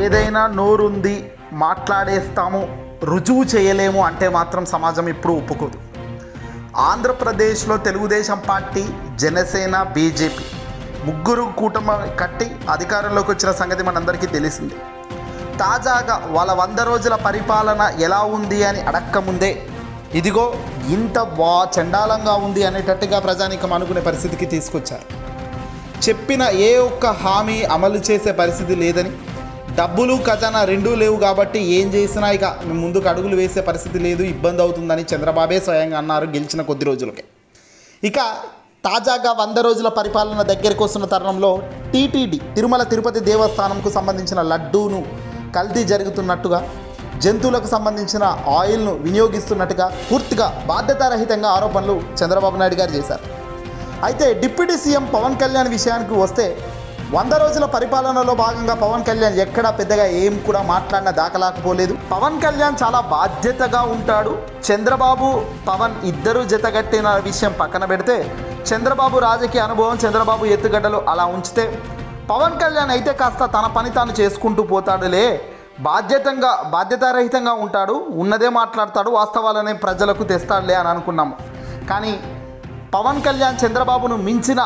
ఏదైనా నోరుంది మాట్లాడేస్తాము రుజువు చేయలేము అంటే మాత్రం సమాజం ఇప్పుడు ఒప్పుకోదు. ఆంధ్రప్రదేశ్లో తెలుగుదేశం పార్టీ, జనసేన, బీజేపీ ముగ్గురు కూటమి కట్టి అధికారంలోకి వచ్చిన సంగతి మనందరికీ తెలిసింది. తాజాగా వాళ్ళ 100 రోజుల పరిపాలన ఎలా ఉంది అని అడక్కముందే ఇదిగో ఇంత చండాలంగా ఉంది అనేటట్టుగా ప్రజానీకం అనుకునే పరిస్థితికి తీసుకొచ్చారు. చెప్పిన ఏ ఒక్క హామీ అమలు చేసే పరిస్థితి లేదని, డబ్బులు ఖజానా రెండూ లేవు కాబట్టి ఏం చేసినా ఇక ముందుకు అడుగులు వేసే పరిస్థితి లేదు, ఇబ్బంది అవుతుందని చంద్రబాబే స్వయంగా అన్నారు గెలిచిన కొద్ది రోజులకే. ఇక తాజాగా 100 రోజుల పరిపాలన దగ్గరికి వస్తున్న తరుణంలో టీటీడీ తిరుమల తిరుపతి దేవస్థానంకు సంబంధించిన లడ్డూను కల్తీ జరుగుతున్నట్టుగా, జంతువులకు సంబంధించిన ఆయిల్ను వినియోగిస్తున్నట్టుగా పూర్తిగా బాధ్యతారహితంగా ఆరోపణలు చంద్రబాబు నాయుడు గారు చేశారు. అయితే డిప్యూటీ సీఎం పవన్ కళ్యాణ్ విషయానికి వస్తే 100 రోజుల పరిపాలనలో భాగంగా పవన్ కళ్యాణ్ ఎక్కడా పెద్దగా ఏం కూడా మాట్లాడిన దాఖలాకపోలేదు. పవన్ కళ్యాణ్ చాలా బాధ్యతగా ఉంటాడు. చంద్రబాబు పవన్ ఇద్దరు జతగట్టిన విషయం పక్కన పెడితే, చంద్రబాబు రాజకీయ అనుభవం, చంద్రబాబు ఎత్తుగడ్డలు అలా ఉంచితే, పవన్ కళ్యాణ్ అయితే కాస్త తన పని తాను చేసుకుంటూ పోతాడులే, బాధ్యతారహితంగా ఉంటాడు, ఉన్నదే మాట్లాడతాడు, వాస్తవాలనే ప్రజలకు తెస్తాడులే అని అనుకున్నాము. కానీ పవన్ కళ్యాణ్ చంద్రబాబును మించిన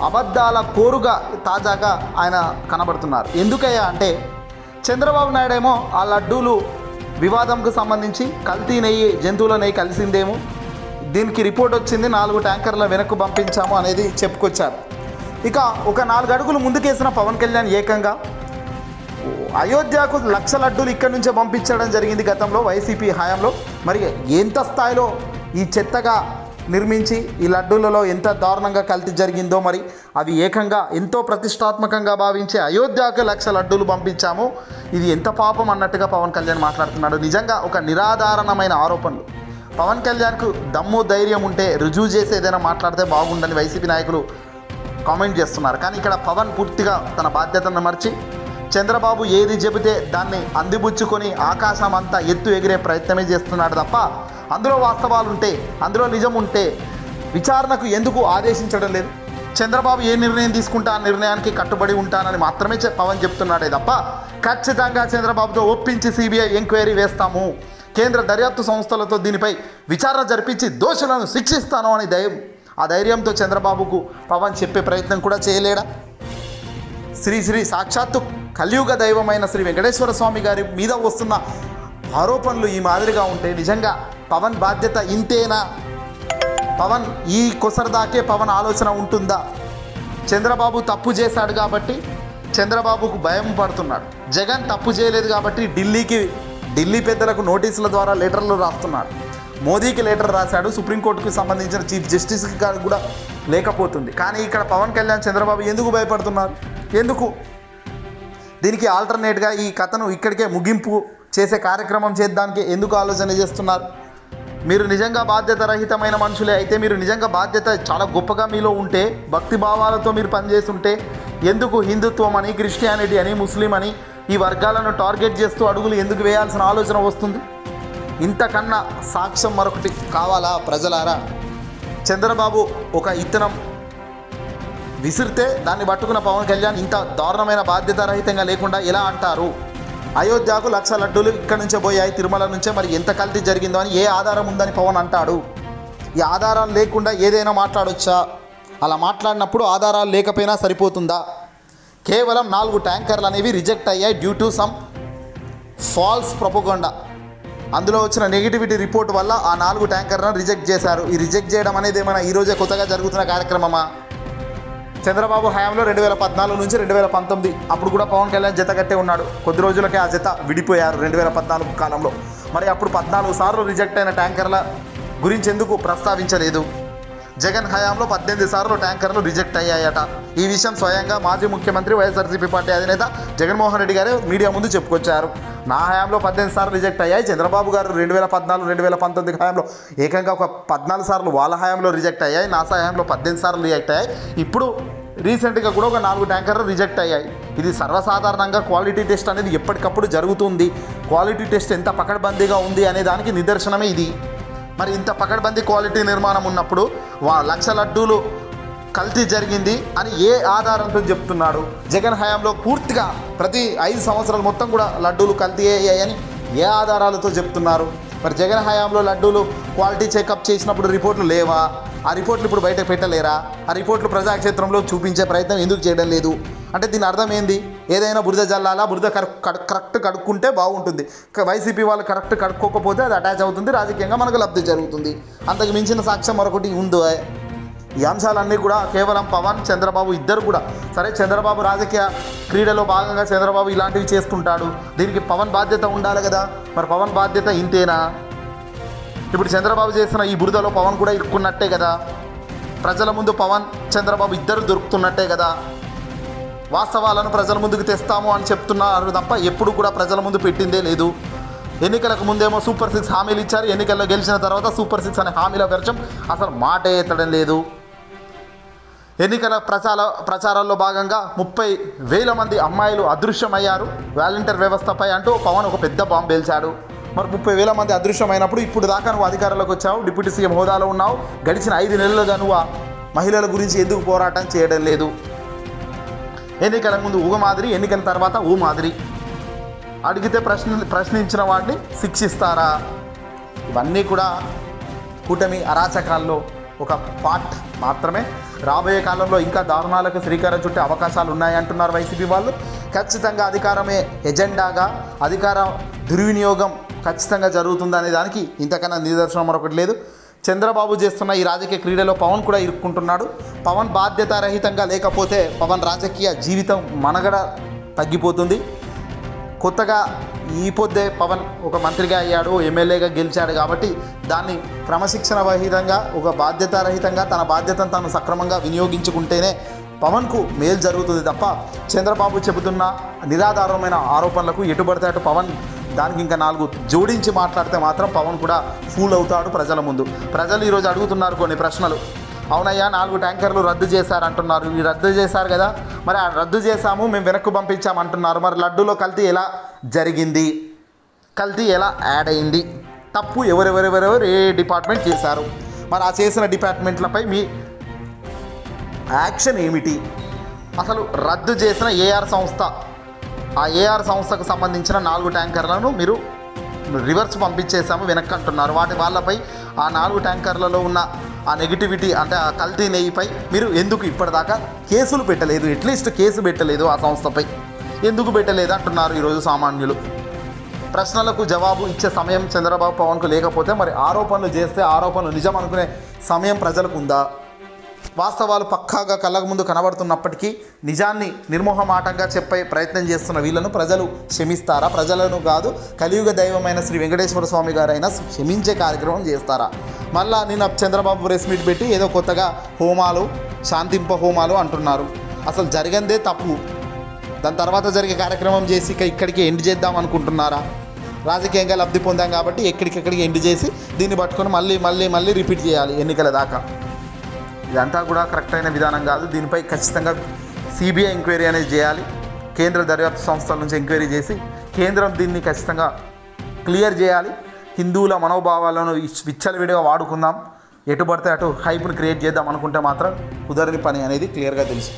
అబద్ధాల కోరుగా తాజాగా ఆయన కనబడుతున్నారు. ఎందుకయ్యా అంటే, చంద్రబాబు నాయుడు ఏమో ఆ లడ్డూలు వివాదంకు సంబంధించి కల్తీ నెయ్యి, జంతువుల నెయ్యి కలిసిందేమో, దీనికి రిపోర్ట్ వచ్చింది, 4 ట్యాంకర్ల వెనక్కు పంపించాము అనేది చెప్పుకొచ్చారు. ఇక ఒక 4 అడుగులు ముందుకేసిన పవన్ కళ్యాణ్ ఏకంగా అయోధ్యకు 1,00,000 లడ్డూలు ఇక్కడి నుంచే పంపించడం జరిగింది గతంలో వైసీపీ హయాంలో. మరి ఎంత స్థాయిలో ఈ చెత్తగా నిర్మించి ఈ లడ్డూలలో ఎంత దారుణంగా కల్తీ జరిగిందో, మరి అవి ఏకంగా ఎంతో ప్రతిష్టాత్మకంగా భావించి అయోధ్యకు 1,00,000 లడ్డూలు పంపించాము, ఇది ఎంత పాపం అన్నట్టుగా పవన్ కళ్యాణ్ మాట్లాడుతున్నాడు. నిజంగా ఒక నిరాధారణమైన ఆరోపణలు. పవన్ కళ్యాణ్కు దమ్ము ధైర్యం ఉంటే రుజువు చేసి ఏదైనా మాట్లాడితే బాగుండని వైసీపీ నాయకులు కామెంట్ చేస్తున్నారు. కానీ ఇక్కడ పవన్ పూర్తిగా తన బాధ్యతను మర్చి చంద్రబాబు ఏది చెబితే దాన్ని అందిపుచ్చుకొని ఆకాశం అంతా ఎత్తు ఎగిరే ప్రయత్నమే చేస్తున్నాడు తప్ప, అందులో వాస్తవాలు ఉంటే, అందులో నిజం ఉంటే విచారణకు ఎందుకు ఆదేశించడం లేదు. చంద్రబాబు ఏ నిర్ణయం తీసుకుంటే ఆ నిర్ణయానికి కట్టుబడి ఉంటానని మాత్రమే పవన్ చెప్తున్నాడే తప్ప, ఖచ్చితంగా చంద్రబాబుతో ఒప్పించి సిబిఐ ఎంక్వైరీ వేస్తాము, కేంద్ర దర్యాప్తు సంస్థలతో దీనిపై విచారణ జరిపించి దోషులను శిక్షిస్తాను అని ఆ ధైర్యంతో చంద్రబాబుకు పవన్ చెప్పే ప్రయత్నం కూడా చేయలేడా? శ్రీ సాక్షాత్తు కలియుగ దైవమైన శ్రీ వెంకటేశ్వర స్వామి గారి మీద వస్తున్న ఆరోపణలు ఈ మాదిరిగా ఉంటే నిజంగా పవన్ బాధ్యత ఇంతేనా? పవన్ ఈ కొసరదాకే పవన్ ఆలోచన ఉంటుందా? చంద్రబాబు తప్పు చేశాడు కాబట్టి చంద్రబాబుకు భయం పడుతున్నాడు. జగన్ తప్పు చేయలేదు కాబట్టి ఢిల్లీ పెద్దలకు నోటీసుల ద్వారా లెటర్లు రాస్తున్నాడు. మోదీకి లెటర్ రాశాడు, సుప్రీంకోర్టుకు సంబంధించిన చీఫ్ జస్టిస్కి కూడా లేకపోతుంది. కానీ ఇక్కడ పవన్ కళ్యాణ్ చంద్రబాబు ఎందుకు భయపడుతున్నారు? ఎందుకు? దీనికి ఆల్టర్నేట్గా ఈ కథను ఇక్కడికే ముగింపు చేసే కార్యక్రమం చేద్దానికి ఎందుకు ఆలోచన చేస్తున్నారు? మీరు నిజంగా బాధ్యత రహితమైన మనుషులే అయితే, మీరు నిజంగా బాధ్యత చాలా గొప్పగా మీలో ఉంటే, భక్తి భావాలతో మీరు పనిచేస్తుంటే, ఎందుకు హిందుత్వం అని, క్రిస్టియానిటీ అని, ముస్లిం అని ఈ వర్గాలను టార్గెట్ చేస్తూ అడుగులు ఎందుకు వేయాల్సిన ఆలోచన వస్తుంది? ఇంతకన్నా సాక్ష్యం మరొకటి కావాలా ప్రజలారా? చంద్రబాబు ఒక ఇత్తనం విసిరితే దాన్ని పట్టుకున్న పవన్ కళ్యాణ్ ఇంత దారుణమైన బాధ్యతారహితంగా లేకుండా ఎలా అంటారు? అయోధ్యకు 1,00,000 లడ్డూలు ఇక్కడి నుంచే పోయాయి, తిరుమల నుంచే, మరి ఎంత కల్తీ జరిగిందో అని ఏ ఆధారం ఉందని పవన్ అంటాడు? ఈ ఆధారాలు లేకుండా ఏదైనా మాట్లాడొచ్చా? అలా మాట్లాడినప్పుడు ఆధారాలు లేకపోయినా సరిపోతుందా? కేవలం 4 ట్యాంకర్లు అనేవి రిజెక్ట్ అయ్యాయి due to some false propaganda. అందులో వచ్చిన నెగిటివిటీ రిపోర్ట్ వల్ల ఆ 4 ట్యాంకర్లను రిజెక్ట్ చేశారు. ఈ రిజెక్ట్ చేయడం అనేది ఏమైనా ఈరోజే కొత్తగా జరుగుతున్న కార్యక్రమమా? చంద్రబాబు హయాంలో 2014 నుంచి 2019 అప్పుడు కూడా పవన్ కళ్యాణ్ జత కట్టే ఉన్నాడు. కొద్ది రోజులకే ఆ జత విడిపోయారు 2014 కాలంలో. మరి అప్పుడు 14 సార్లు రిజెక్ట్ అయిన ట్యాంకర్ల గురించి ఎందుకు ప్రస్తావించలేదు? జగన్ హయాంలో 18 సార్లు ట్యాంకర్లు రిజెక్ట్ అయ్యాయట. ఈ విషయం స్వయంగా మాజీ ముఖ్యమంత్రి వైఎస్ఆర్సీపీ పార్టీ అధినేత జగన్మోహన్ రెడ్డి గారే మీడియా ముందు చెప్పుకొచ్చారు. నా హయాంలో 18 సార్లు రిజెక్ట్ అయ్యాయి, చంద్రబాబు గారు 2014, 2019 హయాంలో ఏకంగా ఒక 14 సార్లు వాళ్ళ హయాంలో రిజెక్ట్ అయ్యాయి, నా హయాంలో 18 సార్లు రిజెక్ట్ అయ్యాయి, ఇప్పుడు రీసెంట్గా కూడా ఒక 4 ట్యాంకర్లు రిజెక్ట్ అయ్యాయి. ఇది సర్వసాధారణంగా క్వాలిటీ టెస్ట్ అనేది ఎప్పటికప్పుడు జరుగుతుంది. క్వాలిటీ టెస్ట్ ఎంత పకడ్బందీగా ఉంది అనే దానికి నిదర్శనమే ఇది. మరి ఇంత పకడ్బందీ క్వాలిటీ నిర్మాణం ఉన్నప్పుడు 1,00,000 లడ్డూలు కల్తీ జరిగింది అని ఏ ఆధారంతో చెప్తున్నాడు? జగన్ హయాంలో పూర్తిగా ప్రతి 5 సంవత్సరాలు మొత్తం కూడా లడ్డూలు కల్తీ అయ్యాయని ఏ ఆధారాలతో చెప్తున్నారు? మరి జగన్ హయాంలో లడ్డూలు క్వాలిటీ చెకప్ చేసినప్పుడు రిపోర్ట్లు లేవా? ఆ రిపోర్ట్లు ఇప్పుడు బయట పెట్టలేరా? ఆ రిపోర్ట్లు ప్రజాక్షేత్రంలో చూపించే ప్రయత్నం ఎందుకు చేయడం లేదు? అంటే దీని అర్థం ఏంది? ఏదైనా బురద జల్లాలా, బురద కరెక్ట్ కడుక్కుంటే బాగుంటుంది, వైసీపీ వాళ్ళు కరెక్ట్ కడుక్కోకపోతే అది అటాచ్ అవుతుంది, రాజకీయంగా మనకు లబ్ధి జరుగుతుంది. అంతకు మించిన సాక్ష్యం మరొకటి ఉందో? ఈ అంశాలన్నీ కూడా కేవలం పవన్, చంద్రబాబు ఇద్దరు కూడా, సరే చంద్రబాబు రాజకీయ క్రీడలో భాగంగా చంద్రబాబు ఇలాంటివి చేస్తుంటాడు, దీనికి పవన్ బాధ్యత ఉండాలి కదా. మరి పవన్ బాధ్యత ఇంతేనా? ఇప్పుడు చంద్రబాబు చేసిన ఈ బురదలో పవన్ కూడా ఇరుక్కున్నట్టే కదా. ప్రజల ముందు పవన్, చంద్రబాబు ఇద్దరు దొరుకుతున్నట్టే కదా. వాస్తవాలను ప్రజల ముందుకు తెస్తాము అని చెప్తున్నారు తప్ప ఎప్పుడు కూడా ప్రజల ముందు పెట్టిందే లేదు. ఎన్నికలకు ముందేమో సూపర్ 6 హామీలు ఇచ్చారు, ఎన్నికల్లో గెలిచిన తర్వాత సూపర్ 6 అనే హామీల వర్షం అసలు మాటే ఎత్తడం లేదు. ఎన్నికల ప్రచారాల్లో భాగంగా 30,000 మంది అమ్మాయిలు అదృశ్యమయ్యారు వాలంటీర్ వ్యవస్థపై అంటూ పవన్ ఒక పెద్ద బాంబు పేల్చాడు. మరి 30,000 మంది అదృశ్యమైనప్పుడు ఇప్పుడు దాకా నువ్వు అధికారంలోకి వచ్చావు, డిప్యూటీ సీఎం హోదాలో ఉన్నావు, గడిచిన 5 నెలలుగా నువ్వు మహిళల గురించి ఎందుకు పోరాటం చేయడం లేదు? ఎన్నికల ముందు ఊగ మాదిరి, ఎన్నికల తర్వాత ఊ మాదిరి, అడిగితే ప్రశ్నించిన వాడిని శిక్షిస్తారా? ఇవన్నీ కూడా కూటమి అరాచకాల్లో ఒక పార్ట్ మాత్రమే. రాబోయే కాలంలో ఇంకా దారుణాలకు శ్రీకారం చుట్టే అవకాశాలు ఉన్నాయంటున్నారు వైసీపీ వాళ్ళు. ఖచ్చితంగా అధికారమే ఎజెండాగా, అధికార దుర్వినియోగం ఖచ్చితంగా జరుగుతుందనే దానికి ఇంతకన్నా నిదర్శనం మరొకటి లేదు. చంద్రబాబు చేస్తున్న ఈ రాజకీయ క్రీడలో పవన్ కూడా ఇరుక్కుంటున్నాడు. పవన్ బాధ్యతారహితంగా లేకపోతే పవన్ రాజకీయ జీవితం మనుగడ తగ్గిపోతుంది. కొత్తగా ఈ పొద్దే పవన్ ఒక మంత్రిగా అయ్యాడు, ఎమ్మెల్యేగా గెలిచాడు కాబట్టి దాన్ని క్రమశిక్షణ రహితంగా, ఒక బాధ్యతారహితంగా తన బాధ్యతను తాను సక్రమంగా వినియోగించుకుంటేనే పవన్కు మేలు జరుగుతుంది తప్ప చంద్రబాబు చెబుతున్న నిరాధారమైన ఆరోపణలకు ఎటుబడితే అటు పవన్ దానికి ఇంకా 4 జోడించి మాట్లాడితే మాత్రం పవన్ కూడా ఫూల్ అవుతాడు ప్రజల ముందు. ప్రజలు ఈరోజు అడుగుతున్నారు కొన్ని ప్రశ్నలు. అవునయ్యా, 4 ట్యాంకర్లు రద్దు చేశారంటున్నారు, ఈ రద్దు చేశారు కదా, మరి ఆ రద్దు చేశాము మేము వెనక్కు పంపించామంటున్నారు, మరి లడ్డూలో కల్తీ ఎలా జరిగింది? కల్తీ ఎలా యాడ్ అయింది? తప్పు ఎవరెవరెవరెవరు ఏ డిపార్ట్మెంట్ చేశారు? మరి ఆ చేసిన డిపార్ట్మెంట్లపై మీ యాక్షన్ ఏమిటి? అసలు రద్దు చేసిన ఏఆర్ సంస్థ, ఆ ఏఆర్ సంస్థకు సంబంధించిన 4 ట్యాంకర్లను మీరు రివర్స్ పంపించేసాము వెనక్కి అంటున్నారు. వాళ్ళపై ఆ 4 ట్యాంకర్లలో ఉన్న ఆ నెగిటివిటీ, అంటే ఆ కల్తీ నెయ్యిపై మీరు ఎందుకు ఇప్పటిదాకా కేసులు పెట్టలేదు? అట్లీస్ట్ కేసు పెట్టలేదు ఆ సంస్థపై, ఎందుకు పెట్టలేదు అంటున్నారు ఈరోజు సామాన్యులు. ప్రశ్నలకు జవాబు ఇచ్చే సమయం చంద్రబాబు పవన్కు లేకపోతే మరి ఆరోపణలు చేస్తే ఆరోపణలు నిజం అనుకునే సమయం ప్రజలకు ఉందా? వాస్తవాలు పక్కాగా కళ్ళకు ముందు కనబడుతున్నప్పటికీ నిజాన్ని నిర్మోహమాటంగా చెప్పే ప్రయత్నం చేస్తున్న వీళ్ళను ప్రజలు క్షమిస్తారా? ప్రజలను కాదు, కలియుగ దైవమైన శ్రీ వెంకటేశ్వర స్వామి గారైనా క్షమించే కార్యక్రమం చేస్తారా? మళ్ళా నిన్న చంద్రబాబు ప్రెస్ మీట్ పెట్టి ఏదో కొత్తగా హోమాలు, శాంతింప హోమాలు అంటున్నారు. అసలు జరిగిందే తప్పు, దాని తర్వాత జరిగే కార్యక్రమం చేసి ఇక్కడికి ఎండ్ చేద్దాం అనుకుంటున్నారా? రాజకీయంగా లబ్ధి పొందాం కాబట్టి ఎక్కడికెక్కడికి ఎండ్ చేసి దీన్ని పట్టుకొని మళ్ళీ రిపీట్ చేయాలి ఎన్నికల దాకా. ఇదంతా కూడా కరెక్ట్ అయిన విధానం కాదు. దీనిపై ఖచ్చితంగా సిబిఐ ఎంక్వైరీ అనేది చేయాలి. కేంద్ర దర్యాప్తు సంస్థల నుంచి ఎంక్వైరీ చేసి కేంద్రం దీన్ని ఖచ్చితంగా క్లియర్ చేయాలి. హిందువుల మనోభావాలను విచ్చలవిడిగా వాడుకుందాం, ఎటు పడితే అటు హైప్ను క్రియేట్ చేద్దాం అనుకుంటే మాత్రం కుదరని పని అనేది క్లియర్గా తెలుసు.